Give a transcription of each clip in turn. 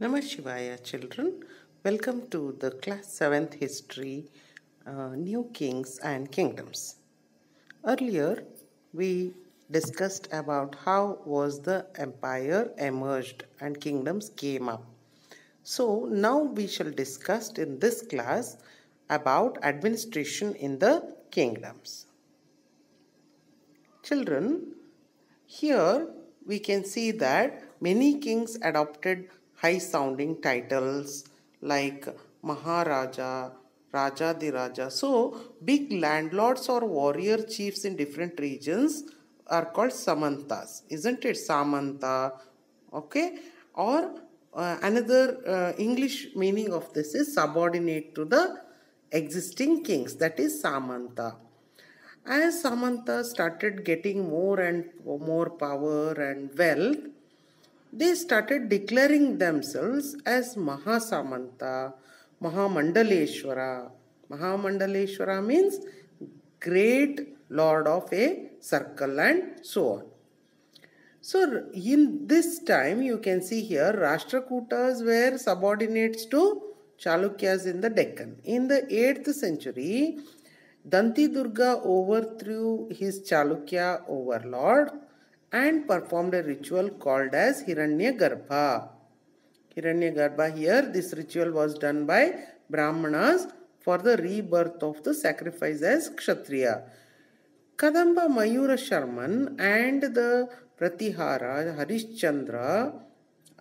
Namah Shivaya, children. Welcome to the class 7th history, New Kings and Kingdoms. Earlier, we discussed about how was the empire emerged and kingdoms came up. So now we shall discuss in this class about administration in the kingdoms. Children, here we can see that many kings adopted high sounding titles like Maharaja, Rajadiraja. So, big landlords or warrior chiefs in different regions are called Samantas, isn't it? Samanta, okay? Or another English meaning of this is subordinate to the existing kings, that is Samanta. As Samanta started getting more and more power and wealth, they started declaring themselves as Mahasamanta, Mahamandaleshwara. Mahamandaleshwara means great lord of a circle and so on. So in this time you can see here Rashtrakutas were subordinates to Chalukyas in the Deccan. In the 8th century, Danti Durga overthrew his Chalukya overlord and performed a ritual called as Hiranyagarbha. Hiranyagarbha here, this ritual was done by Brahmanas for the rebirth of the sacrifice as Kshatriya. Kadamba Mayura Sharman and the Pratihara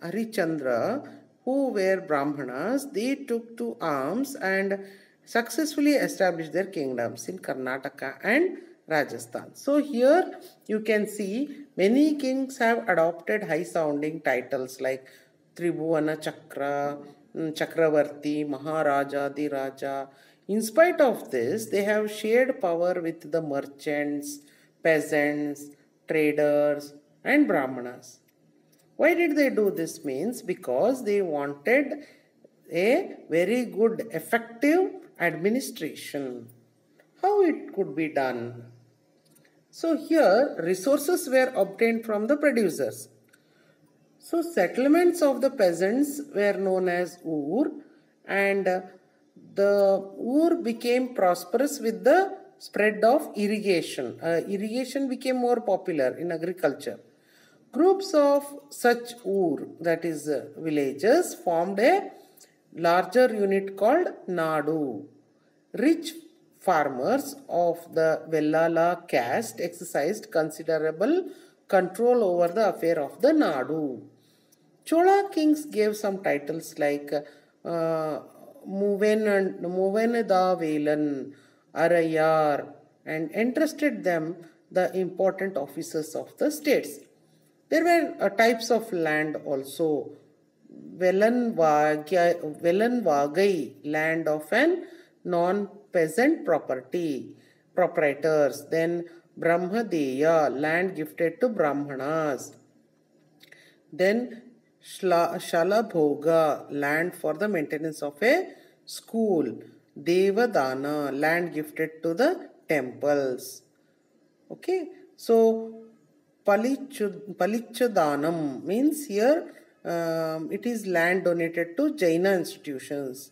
Harichandra, who were Brahmanas, they took to arms and successfully established their kingdoms in Karnataka and Rajasthan. So here you can see many kings have adopted high sounding titles like Tribhuvana Chakra, Chakravarti, Maharaja, Diraja. In spite of this, they have shared power with the merchants, peasants, traders, and Brahmanas. Why did they do this? Means because they wanted a very good, effective administration. How it could be done? So here, resources were obtained from the producers. So settlements of the peasants were known as Ur, and the Ur became prosperous with the spread of irrigation. Irrigation became more popular in agriculture. Groups of such Ur, that is villages, formed a larger unit called Nadu. Rich farmers of the Vellala caste exercised considerable control over the affair of the Nadu. Chola kings gave some titles like Muvenadavelan, Arayar, and entrusted them the important offices of the states. There were types of land also. Velanvagai, land of an non-peasant proprietors. Then Brahmadeya, land gifted to Brahmanas. Then Shalabhoga, land for the maintenance of a school. Devadana, land gifted to the temples. Okay, so Palichadanam means here it is land donated to Jaina institutions.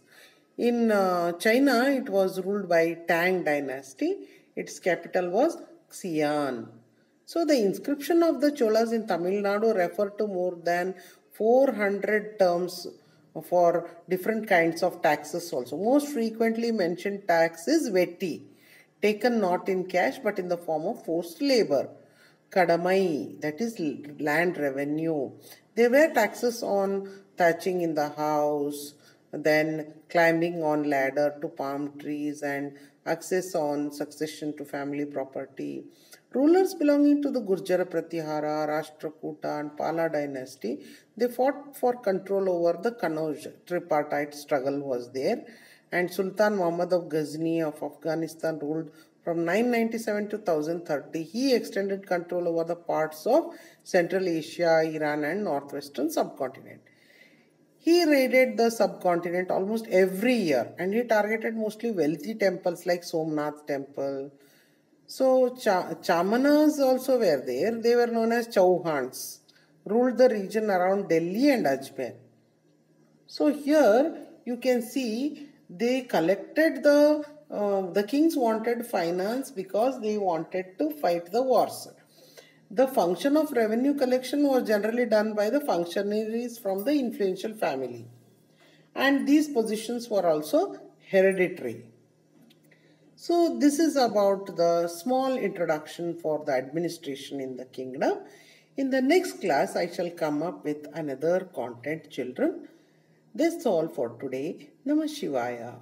In China, it was ruled by Tang dynasty. Its capital was Xi'an. So the inscription of the Cholas in Tamil Nadu refer to more than 400 terms for different kinds of taxes also. Most frequently mentioned tax is Vetti, taken not in cash but in the form of forced labor. Kadamai, that is land revenue. There were taxes on thatching in the house, then climbing on ladder to palm trees, and access on succession to family property. Rulers belonging to the Gurjara Pratihara, Rashtrakuta and Pala dynasty, they fought for control over the Kannauj. Tripartite struggle was there, and Sultan Muhammad of Ghazni of Afghanistan ruled from 997 to 1030. He extended control over the parts of Central Asia, Iran and northwestern subcontinent. He raided the subcontinent almost every year, and he targeted mostly wealthy temples like Somnath temple. So Chamanas also were there. They were known as Chauhans, ruled the region around Delhi and Ajmer. So here you can see they collected the kings wanted finance because they wanted to fight the wars. The function of revenue collection was generally done by the functionaries from the influential family, and these positions were also hereditary. So this is about the small introduction for the administration in the kingdom. In the next class, I shall come up with another content, children. That's all for today. Namah Shivaya.